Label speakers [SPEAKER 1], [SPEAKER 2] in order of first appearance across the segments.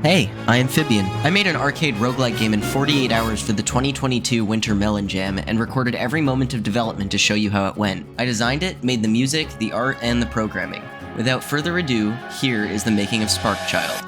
[SPEAKER 1] Hey, I am Amphibian. I made an arcade roguelike game in 48 hours for the 2022 Winter MelonJam and recorded every moment of development to show you how it went. I designed it, made the music, the art, and the programming. Without further ado, here is the making of Sparkchild.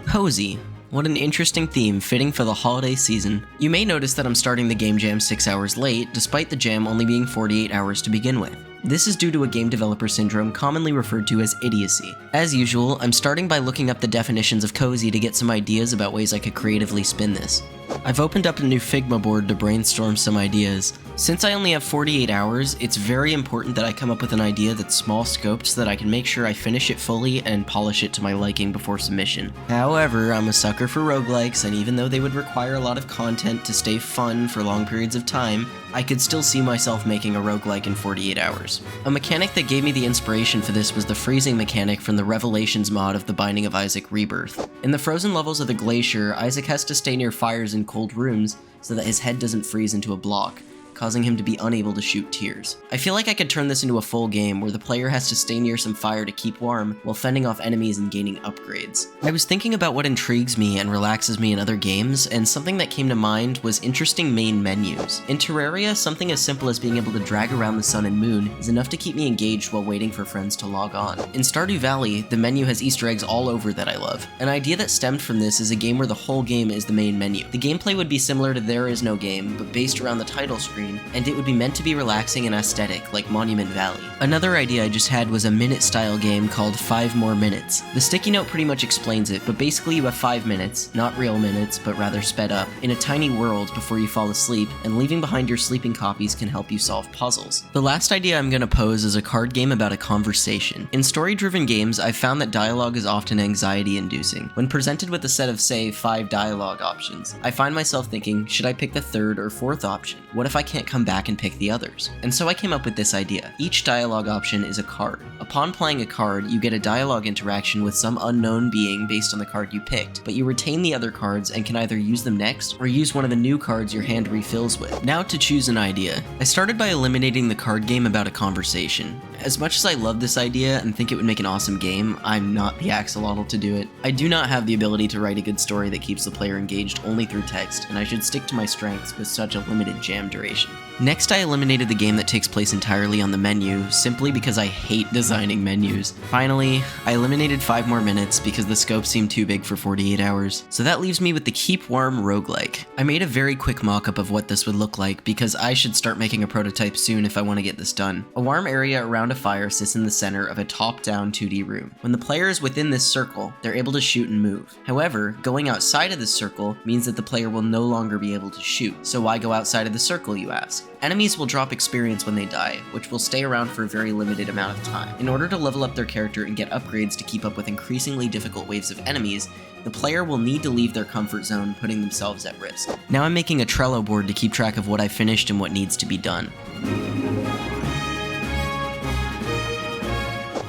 [SPEAKER 1] Cozy. What an interesting theme, fitting for the holiday season. You may notice that I'm starting the game jam 6 hours late, despite the jam only being 48 hours to begin with. This is due to a game developer syndrome commonly referred to as idiocy. As usual, I'm starting by looking up the definitions of cozy to get some ideas about ways I could creatively spin this. I've opened up a new Figma board to brainstorm some ideas. Since I only have 48 hours, it's very important that I come up with an idea that's small scoped so that I can make sure I finish it fully and polish it to my liking before submission. However, I'm a sucker for roguelikes, and even though they would require a lot of content to stay fun for long periods of time, I could still see myself making a roguelike in 48 hours. A mechanic that gave me the inspiration for this was the freezing mechanic from the Revelations mod of The Binding of Isaac Rebirth. In the frozen levels of the glacier, Isaac has to stay near fires in cold rooms so that his head doesn't freeze into a block, causing him to be unable to shoot tears. I feel like I could turn this into a full game where the player has to stay near some fire to keep warm while fending off enemies and gaining upgrades. I was thinking about what intrigues me and relaxes me in other games, and something that came to mind was interesting main menus. In Terraria, something as simple as being able to drag around the sun and moon is enough to keep me engaged while waiting for friends to log on. In Stardew Valley, the menu has Easter eggs all over that I love. An idea that stemmed from this is a game where the whole game is the main menu. The gameplay would be similar to There Is No Game, but based around the title screen, and it would be meant to be relaxing and aesthetic, like Monument Valley. Another idea I just had was a minute-style game called 5 More Minutes. The sticky note pretty much explains it, but basically you have 5 minutes, not real minutes, but rather sped up, in a tiny world before you fall asleep, and leaving behind your sleeping copies can help you solve puzzles. The last idea I'm gonna pose is a card game about a conversation. In story-driven games, I've found that dialogue is often anxiety-inducing. When presented with a set of, say, 5 dialogue options, I find myself thinking, should I pick the third or fourth option? What if I can't come back and pick the others? And so I came up with this idea. Each dialogue option is a card. Upon playing a card, you get a dialogue interaction with some unknown being based on the card you picked, but you retain the other cards and can either use them next or use one of the new cards your hand refills with. Now to choose an idea. I started by eliminating the card game about a conversation. As much as I love this idea and think it would make an awesome game, I'm not the axolotl to do it. I do not have the ability to write a good story that keeps the player engaged only through text, and I should stick to my strengths with such a limited jam duration. Next, I eliminated the game that takes place entirely on the menu, simply because I hate designing menus. Finally, I eliminated 5 More Minutes because the scope seemed too big for 48 hours. So that leaves me with the Keep Warm roguelike. I made a very quick mock-up of what this would look like because I should start making a prototype soon if I want to get this done. A warm area around a fire sits in the center of a top-down 2D room. When the player is within this circle, they're able to shoot and move. However, going outside of this circle means that the player will no longer be able to shoot. So why go outside of the circle, you ask? Enemies will drop experience when they die, which will stay around for a very limited amount of time. In order to level up their character and get upgrades to keep up with increasingly difficult waves of enemies, the player will need to leave their comfort zone, putting themselves at risk. Now I'm making a Trello board to keep track of what I finished and what needs to be done.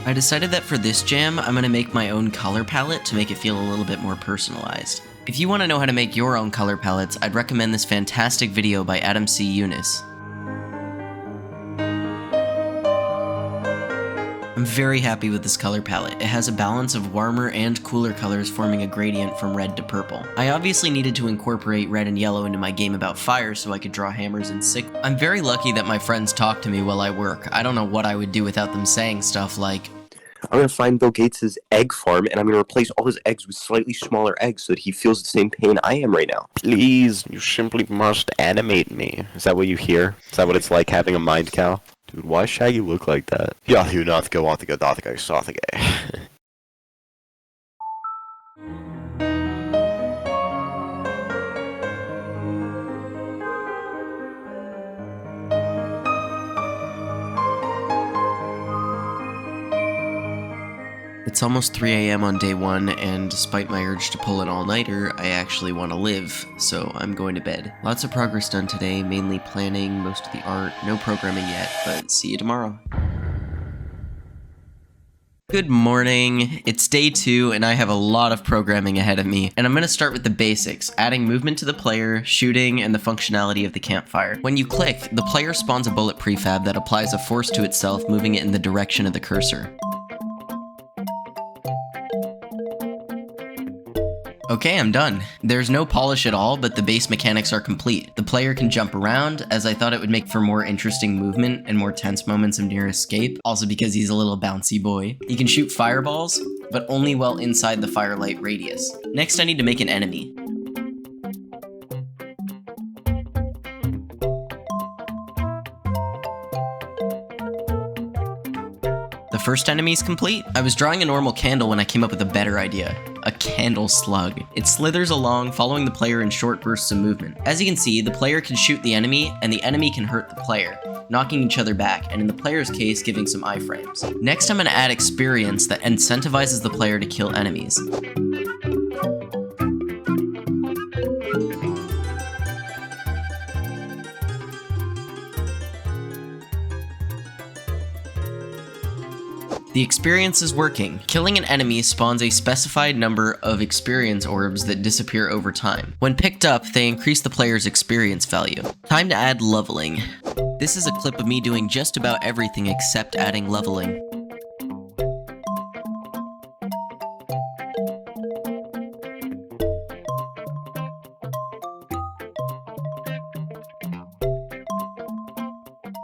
[SPEAKER 1] I decided that for this jam, I'm going to make my own color palette to make it feel a little bit more personalized. If you want to know how to make your own color palettes, I'd recommend this fantastic video by Adam C. Eunice. I'm very happy with this color palette. It has a balance of warmer and cooler colors forming a gradient from red to purple. I obviously needed to incorporate red and yellow into my game about fire so I could draw hammers and sickles. I'm very lucky that my friends talk to me while I work. I don't know what I would do without them saying stuff like,
[SPEAKER 2] I'm going to find Bill Gates' egg farm, and I'm going to replace all his eggs with slightly smaller eggs so that he feels the same pain I am right now.
[SPEAKER 3] Please, you simply must animate me. Is that what you hear? Is that what it's like having a mind cow? Dude, why Shaggy look like that? Yeah, you not go on to go not go soft again.
[SPEAKER 1] It's almost 3 AM on day 1, and despite my urge to pull an all-nighter, I actually want to live, so I'm going to bed. Lots of progress done today, mainly planning, most of the art, no programming yet, but see you tomorrow. Good morning, it's day 2 and I have a lot of programming ahead of me, and I'm going to start with the basics, adding movement to the player, shooting, and the functionality of the campfire. When you click, the player spawns a bullet prefab that applies a force to itself, moving it in the direction of the cursor. Okay, I'm done. There's no polish at all, but the base mechanics are complete. The player can jump around, as I thought it would make for more interesting movement and more tense moments of near escape, also because he's a little bouncy boy. He can shoot fireballs, but only while inside the firelight radius. Next, I need to make an enemy. The first enemy is complete. I was drawing a normal candle when I came up with a better idea. A candle slug. It slithers along, following the player in short bursts of movement. As you can see, the player can shoot the enemy, and the enemy can hurt the player, knocking each other back, and in the player's case, giving some iframes. Next, I'm going to add experience that incentivizes the player to kill enemies. The experience is working. Killing an enemy spawns a specified number of experience orbs that disappear over time. When picked up, they increase the player's experience value. Time to add leveling. This is a clip of me doing just about everything except adding leveling.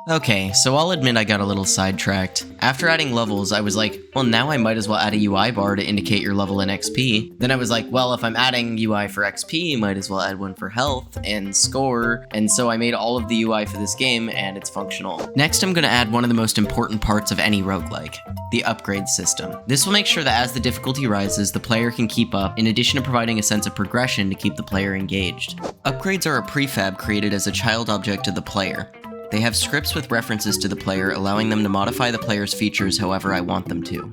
[SPEAKER 1] Okay, so I'll admit I got a little sidetracked. After adding levels, I was like, well, now I might as well add a UI bar to indicate your level in XP. Then I was like, well, if I'm adding UI for XP, might as well add one for health and score. And so I made all of the UI for this game, and it's functional. Next, I'm gonna add one of the most important parts of any roguelike, the upgrade system. This will make sure that as the difficulty rises, the player can keep up, in addition to providing a sense of progression to keep the player engaged. Upgrades are a prefab created as a child object of the player. They have scripts with references to the player, allowing them to modify the player's features however I want them to.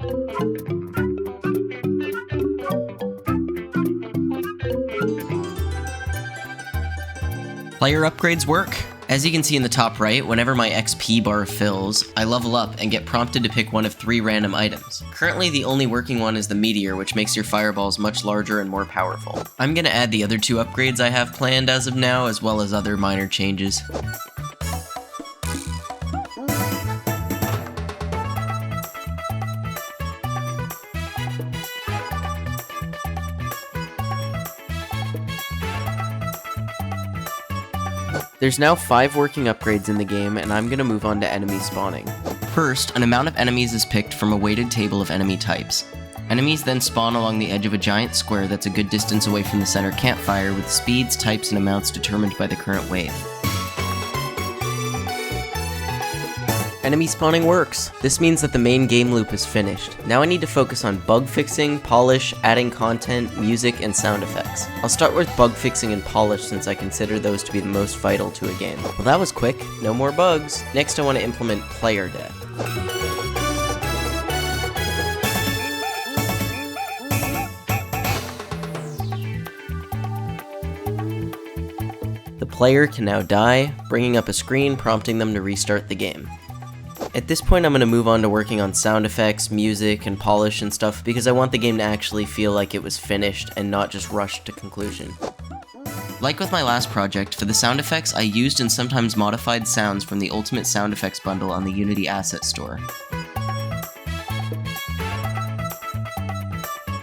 [SPEAKER 1] Player upgrades work. As you can see in the top right, whenever my XP bar fills, I level up and get prompted to pick one of 3 random items. Currently, the only working one is the meteor, which makes your fireballs much larger and more powerful. I'm gonna add the other 2 upgrades I have planned as of now, as well as other minor changes. There's now 5 working upgrades in the game, and I'm gonna move on to enemy spawning. First, an amount of enemies is picked from a weighted table of enemy types. Enemies then spawn along the edge of a giant square that's a good distance away from the center campfire, with speeds, types, and amounts determined by the current wave. Enemy spawning works. This means that the main game loop is finished. Now I need to focus on bug fixing, polish, adding content, music, and sound effects. I'll start with bug fixing and polish since I consider those to be the most vital to a game. Well, that was quick. No more bugs. Next I want to implement player death. The player can now die, bringing up a screen prompting them to restart the game. At this point, I'm going to move on to working on sound effects, music, and polish and stuff because I want the game to actually feel like it was finished and not just rushed to conclusion. Like with my last project, for the sound effects, I used and sometimes modified sounds from the Ultimate Sound Effects bundle on the Unity Asset Store.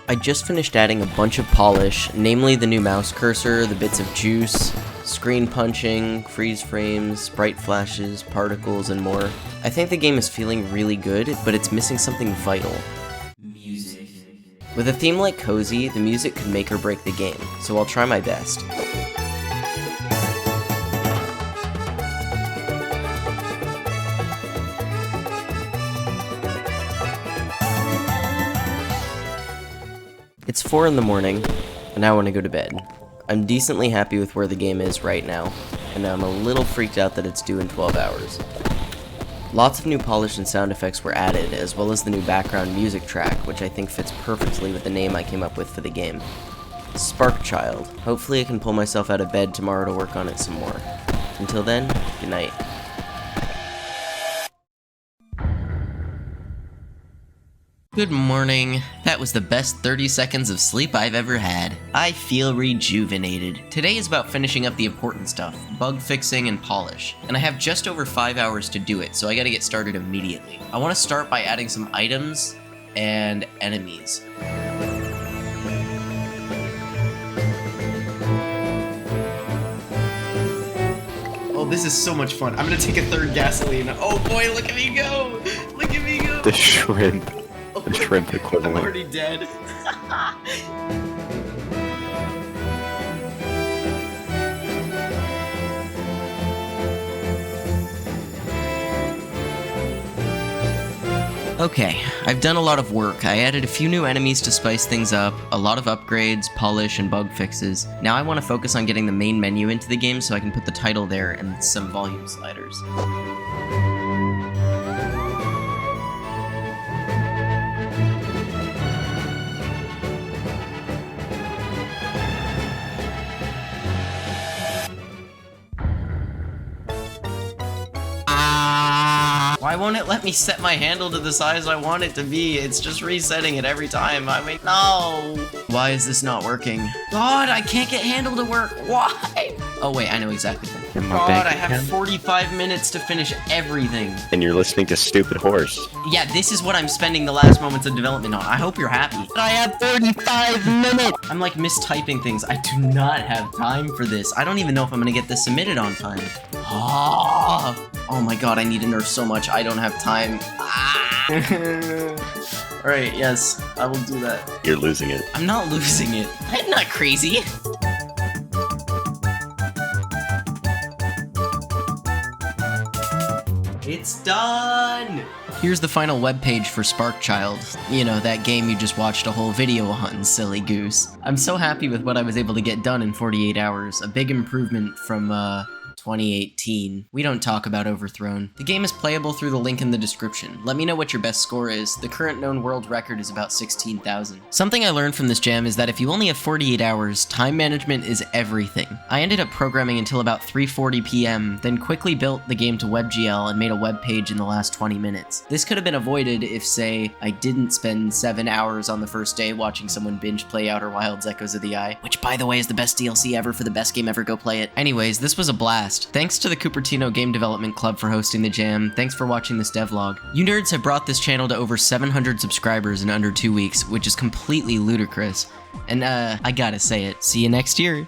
[SPEAKER 1] I just finished adding a bunch of polish, namely the new mouse cursor, the bits of juice, screen punching, freeze frames, bright flashes, particles, and more. I think the game is feeling really good, but it's missing something vital. Music. With a theme like Cozy, the music could make or break the game, so I'll try my best. It's 4 in the morning, and I want to go to bed. I'm decently happy with where the game is right now, and I'm a little freaked out that it's due in 12 hours. Lots of new polish and sound effects were added, as well as the new background music track, which I think fits perfectly with the name I came up with for the game. Sparkchild. Hopefully I can pull myself out of bed tomorrow to work on it some more. Until then, good night. Good morning. That was the best 30 seconds of sleep I've ever had. I feel rejuvenated. Today is about finishing up the important stuff, bug fixing and polish. And I have just over 5 hours to do it, so I gotta get started immediately. I want to start by adding some items and enemies. Oh, this is so much fun. I'm gonna take a third gasoline. Oh boy, look at me go! Look at me go!
[SPEAKER 3] The shrimp.
[SPEAKER 1] Oh,
[SPEAKER 3] The shrimp
[SPEAKER 1] I'm
[SPEAKER 3] equivalent.
[SPEAKER 1] already dead. Okay, I've done a lot of work. I added a few new enemies to spice things up, a lot of upgrades, polish, and bug fixes. Now I want to focus on getting the main menu into the game so I can put the title there and some volume sliders. Why won't it let me set my handle to the size I want it to be? It's just resetting it every time. I mean, no! Why is this not working? God, I can't get handle to work. Why? Oh wait, I know exactly.
[SPEAKER 3] In my
[SPEAKER 1] God,
[SPEAKER 3] bank
[SPEAKER 1] I have
[SPEAKER 3] account.
[SPEAKER 1] 45 minutes to finish everything.
[SPEAKER 3] And you're listening to Stupid Horse.
[SPEAKER 1] Yeah, this is what I'm spending the last moments of development on. I hope you're happy.
[SPEAKER 3] I have 45 minutes!
[SPEAKER 1] I'm like mistyping things. I do not have time for this. I don't even know if I'm gonna get this submitted on time. Oh my god, I need a nurse so much. I don't have time. Alright, yes, I will do that.
[SPEAKER 3] You're losing it.
[SPEAKER 1] I'm not losing it. I'm not crazy. It's done! Here's the final webpage for Sparkchild. You know, that game you just watched a whole video on, silly goose. I'm so happy with what I was able to get done in 48 hours. A big improvement from, 2018. We don't talk about Overthrown. The game is playable through the link in the description. Let me know what your best score is. The current known world record is about 16,000. Something I learned from this jam is that if you only have 48 hours, time management is everything. I ended up programming until about 3:40 p.m., then quickly built the game to WebGL and made a web page in the last 20 minutes. This could have been avoided if, say, I didn't spend 7 hours on the first day watching someone binge play Outer Wilds Echoes of the Eye, which by the way is the best DLC ever for the best game ever, go play it. Anyways, this was a blast. Thanks to the Cupertino Game Development Club for hosting the jam. Thanks for watching this devlog. You nerds have brought this channel to over 700 subscribers in under 2 weeks, which is completely ludicrous. And I gotta say it. See you next year.